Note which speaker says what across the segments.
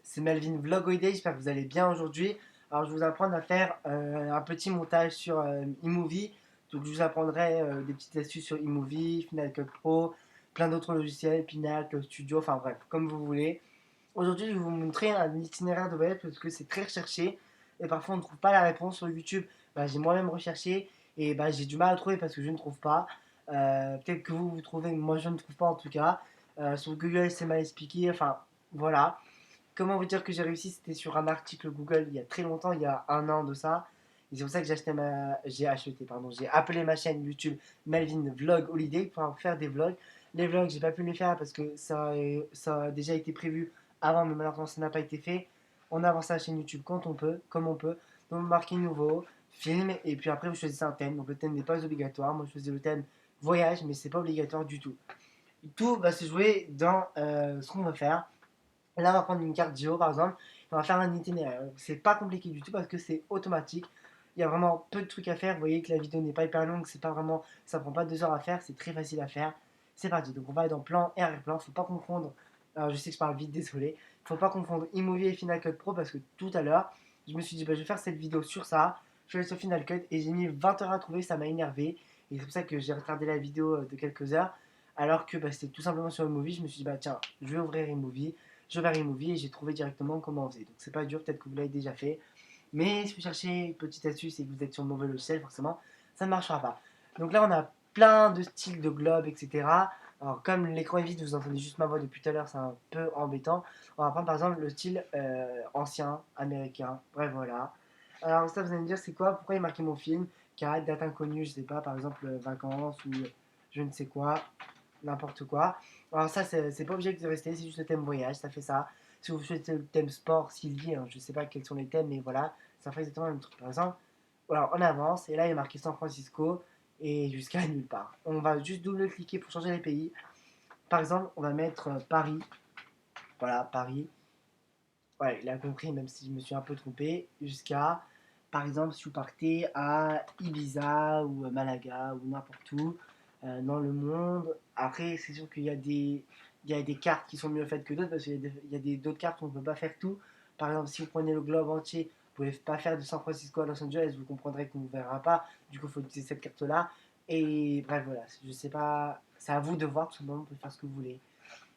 Speaker 1: C'est Melvin Vlog Holiday, j'espère que vous allez bien aujourd'hui. Alors je vais vous apprendre à faire un petit montage sur iMovie. Donc je vous apprendrai des petites astuces sur iMovie, Final Cut Pro, plein d'autres logiciels, Pinnacle, Studio, enfin bref, comme vous voulez. Aujourd'hui je vais vous montrer un itinéraire de voyage parce que c'est très recherché et parfois on ne trouve pas la réponse sur YouTube. J'ai moi-même recherché et j'ai du mal à trouver parce que je ne trouve pas. Peut-être que vous trouvez, mais moi je ne trouve pas en tout cas. Sur Google c'est mal expliqué, enfin voilà. Comment vous dire que j'ai réussi? C'était sur un article Google il y a très longtemps, il y a un an de ça. Et c'est pour ça que j'ai appelé ma chaîne YouTube Melvin Vlog Holiday pour faire des vlogs. Les vlogs, j'ai pas pu les faire parce que ça a déjà été prévu avant, mais malheureusement ça n'a pas été fait. On avance la chaîne YouTube quand on peut, comme on peut. Donc marquez nouveau, film, et puis après vous choisissez un thème. Donc le thème n'est pas obligatoire. Moi je choisis le thème voyage, mais c'est pas obligatoire du tout. Tout va se jouer dans ce qu'on va faire. Là, on va prendre une carte Géo par exemple, et on va faire un itinéraire. C'est pas compliqué du tout parce que c'est automatique. Il y a vraiment peu de trucs à faire. Vous voyez que la vidéo n'est pas hyper longue, c'est pas vraiment, ça prend pas 2 heures à faire, c'est très facile à faire. C'est parti. Donc on va aller dans plan et arrière-plan. Faut pas confondre. Alors je sais que je parle vite, désolé. Faut pas confondre iMovie et Final Cut Pro parce que tout à l'heure, je me suis dit, je vais faire cette vidéo sur ça. Je suis allé sur Final Cut et j'ai mis 20 heures à trouver, ça m'a énervé. Et c'est pour ça que j'ai retardé la vidéo de quelques heures. Alors que c'était tout simplement sur iMovie. Je me suis dit, tiens, je vais ouvrir iMovie, je vais à iMovie et j'ai trouvé directement comment on faisait. Donc c'est pas dur, peut-être que vous l'avez déjà fait. Mais si vous cherchez une petite astuce et que vous êtes sur le mauvais logiciel, forcément, ça ne marchera pas. Donc là, on a plein de styles de globes, etc. Alors comme l'écran est vide, vous entendez juste ma voix depuis tout à l'heure, c'est un peu embêtant. On va prendre par exemple le style ancien, américain. Bref, voilà. Alors ça, vous allez me dire, c'est quoi? Pourquoi il est marqué mon film? Car date inconnue, je sais pas, par exemple vacances ou je ne sais quoi, n'importe quoi. Alors ça, c'est pas obligé de rester, c'est juste le thème voyage, ça fait ça. Si vous choisissez le thème sport, Sylvie, hein, je sais pas quels sont les thèmes, mais voilà, ça fait exactement le même truc. Par exemple, voilà, on avance, et là il est marqué San Francisco, et jusqu'à nulle part. On va juste double-cliquer pour changer les pays. Par exemple, on va mettre Paris, voilà, Paris. Ouais, il a compris, même si je me suis un peu trompé, jusqu'à, par exemple, si vous partez à Ibiza ou à Malaga ou n'importe où dans le monde. Après, c'est sûr qu'il y a des cartes qui sont mieux faites que d'autres parce qu'il y a d'autres cartes où on ne peut pas faire tout. Par exemple, si vous prenez le globe entier, vous ne pouvez pas faire de San Francisco à Los Angeles, vous comprendrez qu'on ne vous verra pas. Du coup, il faut utiliser cette carte-là. Et bref, voilà, je sais pas, c'est à vous de voir, tout simplement, vous pouvez faire ce que vous voulez.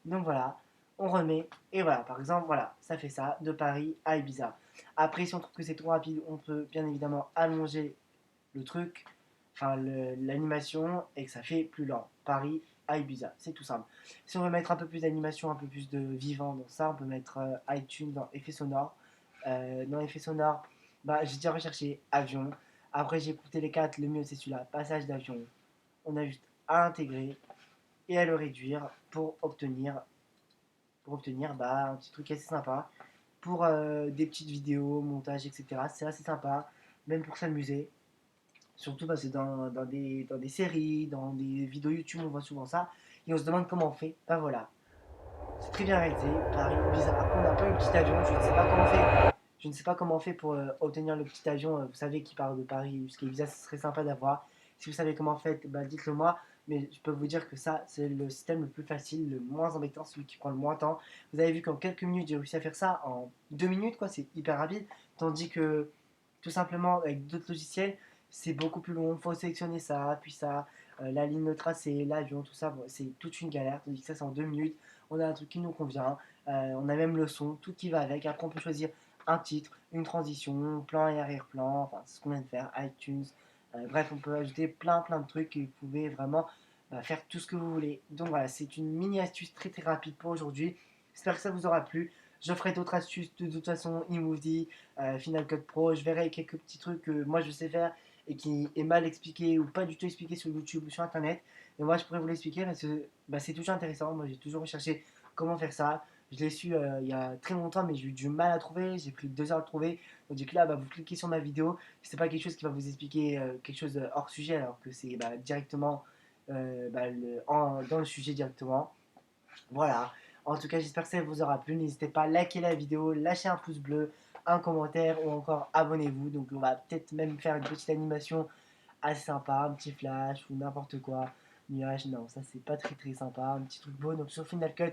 Speaker 1: Donc voilà, on remet. Et voilà, par exemple, voilà, ça fait ça, de Paris à Ibiza. Après, si on trouve que c'est trop rapide, on peut bien évidemment allonger le truc, enfin l'animation, et que ça fait plus lent. Paris à Ibiza, c'est tout simple. Si on veut mettre un peu plus d'animation, un peu plus de vivant dans ça, on peut mettre iTunes dans effet sonore. Dans effet sonore, j'ai déjà recherché avion. Après, j'ai écouté les 4, le mieux c'est celui-là, passage d'avion. On a juste à intégrer et à le réduire pour obtenir un petit truc assez sympa. Pour des petites vidéos, montage, etc. C'est assez sympa, même pour s'amuser. Surtout parce que dans des séries, dans des vidéos YouTube, on voit souvent ça. Et on se demande comment on fait. Voilà. C'est très bien réalisé. Paris, bizarre. Après, on n'a pas eu le petit avion. Je ne sais pas comment on fait. Je ne sais pas comment on fait pour obtenir le petit avion. Vous savez qui part de Paris jusqu'à Ibiza, ce serait sympa d'avoir. Si vous savez comment on fait, dites-le moi. Mais je peux vous dire que ça, c'est le système le plus facile, le moins embêtant, celui qui prend le moins de temps. Vous avez vu qu'en quelques minutes, j'ai réussi à faire ça en 2 minutes, quoi. C'est hyper rapide. Tandis que, tout simplement, avec d'autres logiciels, c'est beaucoup plus long. Il faut sélectionner ça, puis ça, la ligne de tracé, l'avion, tout ça. Bon, c'est toute une galère. Tandis que ça, c'est en 2 minutes. On a un truc qui nous convient, on a même le son, tout qui va avec. Après, on peut choisir un titre, une transition, plan et arrière-plan, enfin, c'est ce qu'on vient de faire, iTunes. Bref, on peut ajouter plein de trucs et vous pouvez vraiment faire tout ce que vous voulez. Donc voilà, c'est une mini astuce très très rapide pour aujourd'hui. J'espère que ça vous aura plu. Je ferai d'autres astuces de toute façon, eMovie, Final Cut Pro. Je verrai quelques petits trucs que moi je sais faire et qui est mal expliqué ou pas du tout expliqué sur YouTube ou sur Internet. Et moi je pourrais vous l'expliquer parce que c'est toujours intéressant. Moi j'ai toujours recherché comment faire ça. Je l'ai su il y a très longtemps, mais j'ai eu du mal à trouver. J'ai pris 2 heures à le trouver. Donc, du coup, là, vous cliquez sur ma vidéo. C'est pas quelque chose qui va vous expliquer quelque chose hors sujet, alors que c'est directement dans le sujet directement. Voilà. En tout cas, j'espère que ça vous aura plu. N'hésitez pas à liker la vidéo, lâcher un pouce bleu, un commentaire ou encore abonnez-vous. Donc, on va peut-être même faire une petite animation assez sympa, un petit flash ou n'importe quoi. Nuage, non, ça c'est pas très très sympa. Un petit truc beau. Donc, sur Final Cut,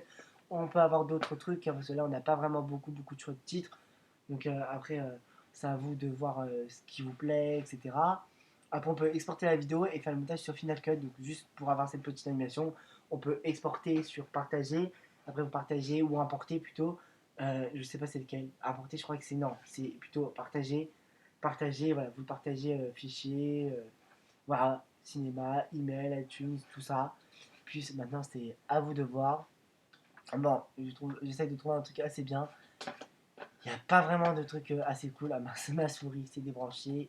Speaker 1: on peut avoir d'autres trucs, hein, parce que là, on n'a pas vraiment beaucoup de choix de titres. Donc après, c'est à vous de voir ce qui vous plaît, etc. Après, on peut exporter la vidéo et faire le montage sur Final Cut. Donc juste pour avoir cette petite animation, on peut exporter sur partager. Après, vous partagez ou importer plutôt. Je sais pas c'est lequel. Importer, je crois que c'est non. C'est plutôt partager. Partager, voilà, vous partagez fichier, voilà, cinéma, email, iTunes, tout ça. Puis maintenant, c'est à vous de voir. Bon, j'essaie de trouver un truc assez bien. Il n'y a pas vraiment de truc assez cool. Ah mince, ma souris s'est débranchée.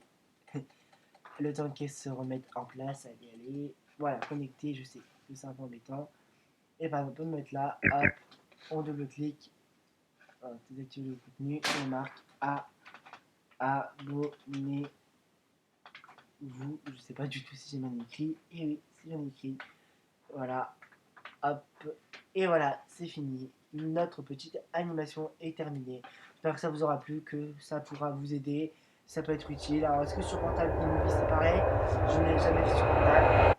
Speaker 1: Le temps qu'elle se remette en place. Allez, allez. Voilà, connecté, je sais que c'est un peu embêtant. Et par exemple, on peut me mettre là. Hop, on double-clique. Désactiver le contenu. On marque abonnez-vous. Je sais pas du tout si j'ai bien écrit. Et oui, c'est bien écrit. Voilà. Hop. Et voilà, c'est fini. Notre petite animation est terminée. J'espère que ça vous aura plu, que ça pourra vous aider. Ça peut être utile. Alors, est-ce que sur portable iMovie c'est pareil? Je n'ai jamais fait sur portable.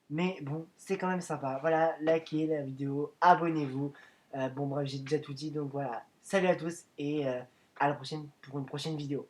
Speaker 1: Mais bon, c'est quand même sympa. Voilà, likez la vidéo, abonnez-vous. Bon, bref, j'ai déjà tout dit. Donc voilà, salut à tous et à la prochaine pour une prochaine vidéo.